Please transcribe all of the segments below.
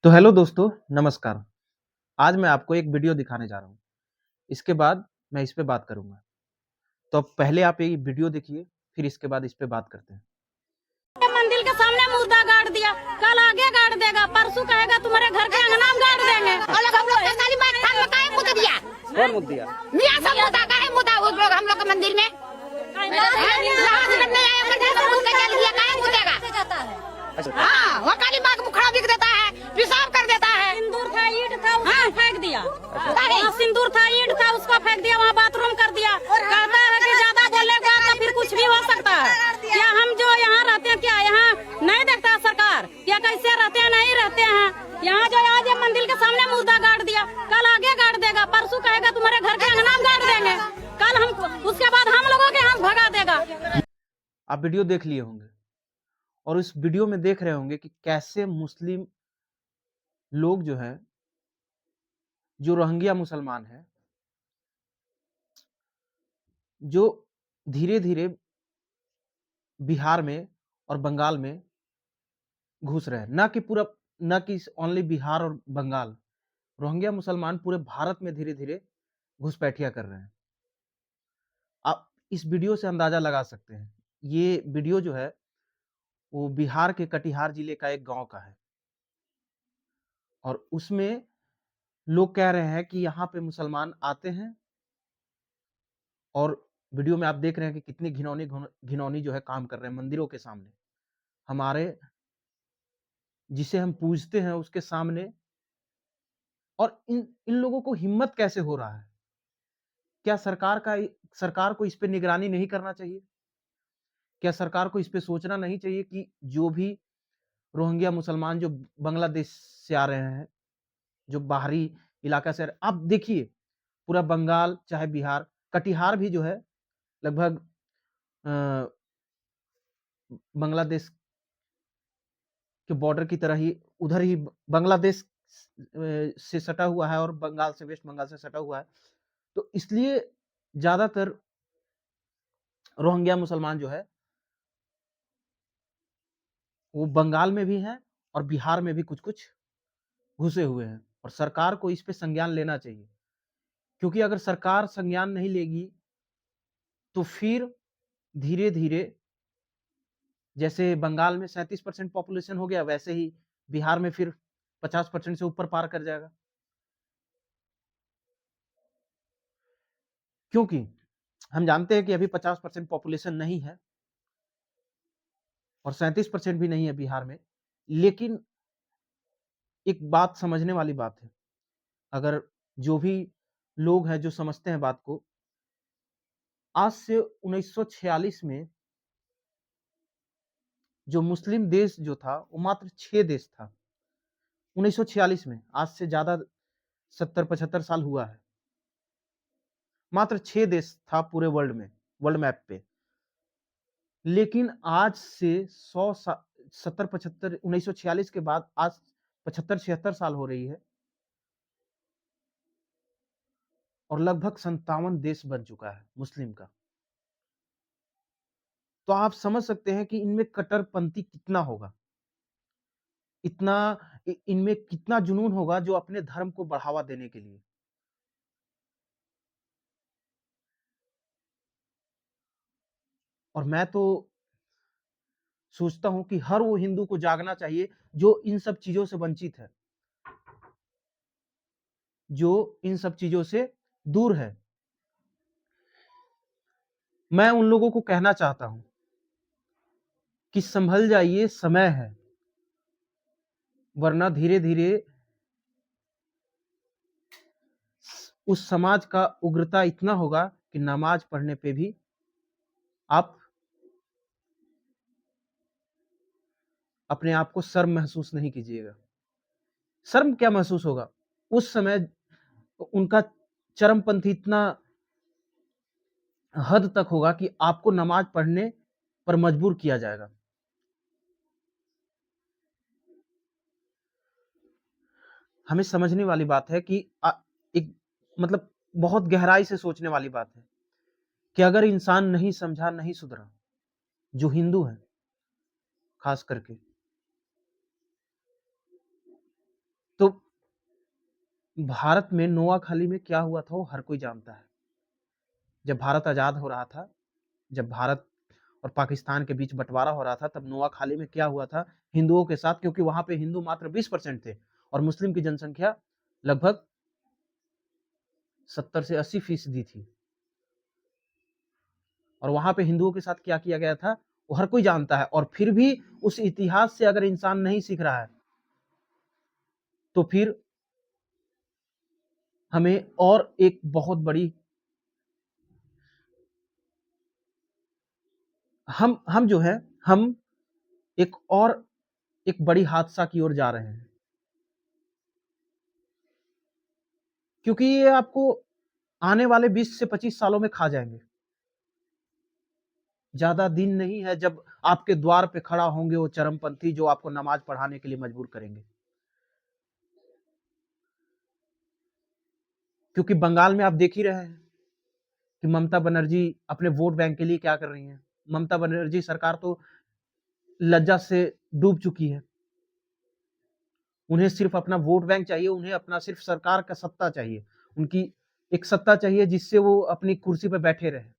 तो हेलो दोस्तों, नमस्कार। आज मैं आपको एक वीडियो दिखाने जा रहा हूँ। इसके बाद मैं इस पे बात करूँगा। तो अब पहले आप ये वीडियो देखिए, फिर इसके बाद इस पे बात करते हैं। मंदिर के सामने मुर्दा गाड़ दिया, कल आगे गाड़ देगा, परसों कहेगा तुम्हारे घर के अंगना में गाड़ देंगे। अलग हम लोग साली मार थान में काहे मुद्दा दिया? कौन मुद्दा दिया? मियां सब मुद्दा काहे मुद्दा उस लोग हम लोग के मंदिर में? यहाँ से नहीं आया मंदिर में घुस के चल दिया काहे मुद्देगा? हाँ, वो काली माँ का मुखड़ा बिक देता है, पेशाब कर देता है। सिंदूर था, ईंट था, उसको फेंक दिया। वहाँ सिंदूर था, ईंट था, उसको फेंक दिया, वहाँ बाथरूम कर दिया। कहता है कि ज्यादा बोलेगा तो फिर कुछ भी हो सकता है। क्या हम जो यहाँ रहते हैं, क्या यहाँ नहीं देखता सरकार? क्या कैसे रहते हैं, नहीं रहते हैं? यहाँ जो आज ये मंदिर के सामने मुर्दा गाड़ दिया, कल आगे गाड़ देगा, परसों कहेगा तुम्हारे घर के अंगना में गाड़ देंगे। कल हम उसके बाद हम लोगों के हाथ भगा देगा। आप वीडियो देख लिए होंगे और इस वीडियो में देख रहे होंगे कि कैसे मुस्लिम लोग जो हैं, जो रोहिंग्या मुसलमान हैं, जो धीरे-धीरे बिहार में और बंगाल में घुस रहे हैं। ना कि ओनली बिहार और बंगाल, रोहिंग्या मुसलमान पूरे भारत में धीरे-धीरे घुसपैठिया कर रहे हैं। आप इस वीडियो से अंदाजा लगा सकते हैं। ये वीडियो जो है, वो बिहार के कटिहार जिले का एक गाँव का है। और उसमें लोग कह रहे हैं कि यहाँ पे मुसलमान आते हैं और वीडियो में आप देख रहे हैं कि कितनी घिनौनी जो है काम कर रहे हैं मंदिरों के सामने। हमारे जिसे हम पूजते हैं उसके सामने। और इन लोगों को हिम्मत कैसे हो रहा है? क्या सरकार को इस पे निगरानी नहीं करना चाहिए? क्या सरकार को इस पे सोचना नहीं चाहिए कि जो भी रोहिंग्या मुसलमान जो बांग्लादेश से आ रहे हैं, जो बाहरी इलाका से आप देखिए, पूरा बंगाल चाहे बिहार, कटिहार भी जो है लगभग अ, बांग्लादेश के बॉर्डर की तरह ही उधर ही बांग्लादेश से सटा हुआ है और बंगाल से, वेस्ट बंगाल से सटा हुआ है। तो इसलिए ज्यादातर रोहिंग्या मुसलमान जो है वो बंगाल में भी हैं और बिहार में भी कुछ-कुछ घुसे हुए हैं। और सरकार को इस पे संज्ञान लेना चाहिए। क्योंकि अगर सरकार संज्ञान नहीं लेगी तो फिर धीरे-धीरे जैसे बंगाल में 37% पॉपुलेशन हो गया, वैसे ही बिहार में फिर 50% से ऊपर पार कर जाएगा। क्योंकि हम जानते हैं कि अभी 50% पॉपुलेशन नहीं है और 37% भी नहीं है बिहार में। लेकिन एक बात समझने वाली बात है। अगर जो भी लोग हैं जो समझते हैं बात को, आज से 1946 में जो मुस्लिम देश जो था वो मात्र 6 देश था। 1946 में, आज से ज्यादा 70-75 साल हुआ है। मात्र 6 देश था पूरे वर्ल्ड में, वर्ल्ड मैप पे। लेकिन आज से 100 70-75 1946 के बाद आज 75-76 साल हो रही है और लगभग 57 देश बन चुका है मुस्लिम का। तो आप समझ सकते हैं कि इनमें कट्टरपंथी कितना होगा, इतना इनमें कितना जुनून होगा जो अपने धर्म को बढ़ावा देने के लिए। और मैं तो सोचता हूं कि हर वो हिंदू को जागना चाहिए जो इन सब चीजों से वंचित है, जो इन सब चीजों से दूर है। मैं उन लोगों को कहना चाहता हूं कि संभल जाइए, समय है, वरना धीरे धीरे उस समाज का उग्रता इतना होगा कि नमाज पढ़ने पे भी आप अपने आप को शर्म महसूस नहीं कीजिएगा। शर्म क्या महसूस होगा? उस समय उनका चरमपंथी इतना हद तक होगा कि आपको नमाज पढ़ने पर मजबूर किया जाएगा। हमें समझने वाली बात है कि एक मतलब बहुत गहराई से सोचने वाली बात है कि अगर इंसान नहीं समझा, नहीं सुधरा, जो हिंदू है खास करके, भारत में नोआखाली में क्या हुआ था वो हर कोई जानता है। जब भारत आज़ाद हो रहा था, जब भारत और पाकिस्तान के बीच बँटवारा हो रहा था, तब नोआखाली में क्या हुआ था हिंदुओं के साथ, क्योंकि वहाँ पे हिंदू मात्र 20% थे और मुस्लिम की जनसंख्या लगभग 70 से 80% थी। और वहाँ पे हिंदुओं के साथ क्या किया गया था, वो हर कोई जानता है। और फिर भी उस इतिहास से अगर इंसान नहीं सीख रहा है, तो फिर हमें और एक बहुत बड़ी हम जो है, हम एक बड़ी हादसा की ओर जा रहे हैं। क्योंकि ये आपको आने वाले 20 से 25 सालों में खा जाएँगे। ज़्यादा दिन नहीं है जब आपके द्वार पे खड़ा होंगे वो चरमपंथी, जो आपको नमाज़ पढ़ाने के लिए मजबूर करेंगे। क्योंकि बंगाल में आप देख ही रहे हैं कि ममता बनर्जी अपने वोट बैंक के लिए क्या कर रही हैं। ममता बनर्जी सरकार तो लज्जा से डूब चुकी है। उन्हें सिर्फ अपना वोट बैंक चाहिए, उन्हें अपना सिर्फ सरकार का सत्ता चाहिए। उनकी एक सत्ता चाहिए जिससे वो अपनी कुर्सी पे बैठे रहें।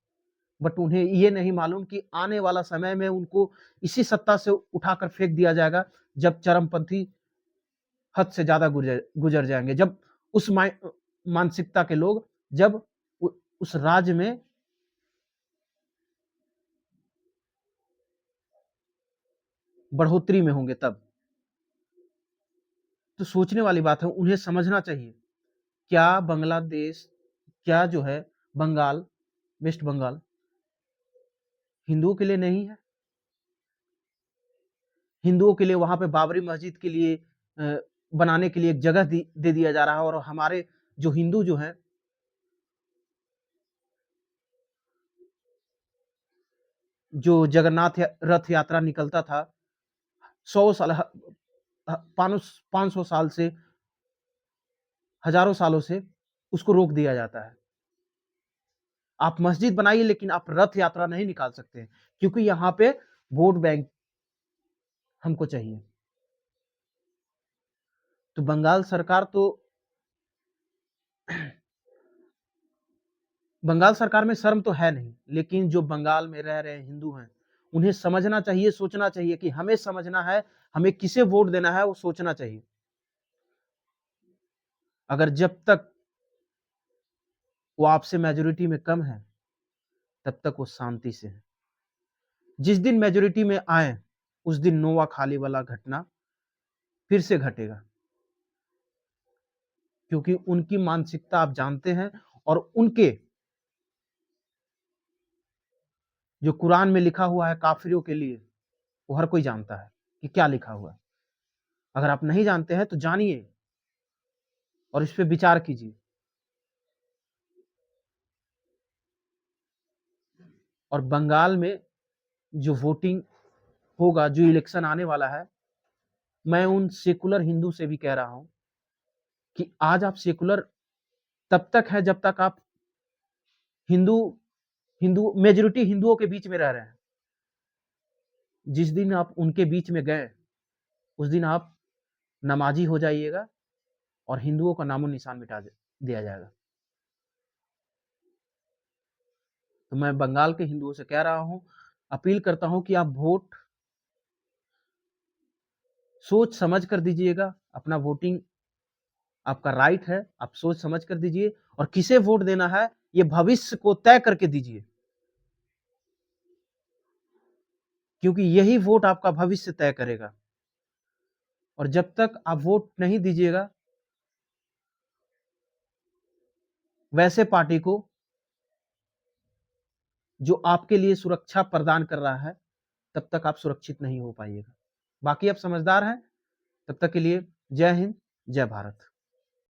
बट उन्हें ये नहीं मालूम कि आने वाला समय में उनको इसी सत्ता से उठाकर फेंक दिया जाएगा, जब चरमपंथी हद से ज़्यादा गुज़र जाएँगे। जब उस मानसिकता के लोग जब उस राज्य में बढ़ोतरी में होंगे तब। तो सोचने वाली बात है, उन्हें समझना चाहिए, क्या बांग्लादेश, क्या जो है बंगाल, वेस्ट बंगाल हिंदुओं के लिए नहीं है? हिंदुओं के लिए वहाँ पे बाबरी मस्जिद के लिए बनाने के लिए एक जगह दे दिया जा रहा है, और हमारे जो हिंदू जो हैं, जो जगन्नाथ रथ यात्रा निकलता था 100 साल 500 साल से, हजारों सालों से, उसको रोक दिया जाता है। आप मस्जिद बनाइए लेकिन आप रथ यात्रा नहीं निकाल सकते, क्योंकि यहाँ पे वोट बैंक हमको चाहिए। तो बंगाल सरकार में शर्म तो है नहीं, लेकिन जो बंगाल में रह रहे हिंदू हैं, उन्हें समझना चाहिए, सोचना चाहिए कि हमें समझना है, हमें किसे वोट देना है, वो सोचना चाहिए। अगर जब तक वो आपसे मेजॉरिटी में कम है, तब तक वो शांति से है। जिस दिन मेजॉरिटी में आए, उस दिन नोआखाली वाला घटना फिर से घटेगा, क्योंकि उनकी मानसिकता आप जानते हैं, और उनके जो कुरान में लिखा हुआ है काफिरों के लिए, वो हर कोई जानता है कि क्या लिखा हुआ है। अगर आप नहीं जानते हैं तो जानिए और इस पे विचार कीजिए। और बंगाल में जो वोटिंग होगा, जो इलेक्शन आने वाला है, मैं उन सेकुलर हिंदू से भी कह रहा हूं कि आज आप सेकुलर तब तक है जब तक आप मेजॉरिटी हिंदुओं के बीच में रह रहे हैं। जिस दिन आप उनके बीच में गए, उस दिन आप नमाजी हो जाइएगा और हिंदुओं का नामो निशान मिटा दिया जाएगा। तो मैं बंगाल के हिंदुओं से कह रहा हूं, अपील करता हूं कि आप वोट सोच समझ कर दीजिएगा। अपना वोटिंग आपका राइट है, आप सोच समझ कर दीजिए, और किसे वोट देना है ये भविष्य को तय करके दीजिए, क्योंकि यही वोट आपका भविष्य तय करेगा। और जब तक आप वोट नहीं दीजिएगा वैसे पार्टी को जो आपके लिए सुरक्षा प्रदान कर रहा है, तब तक आप सुरक्षित नहीं हो पाइएगा। बाकी आप समझदार हैं। तब तक के लिए जय हिंद, जय भारत।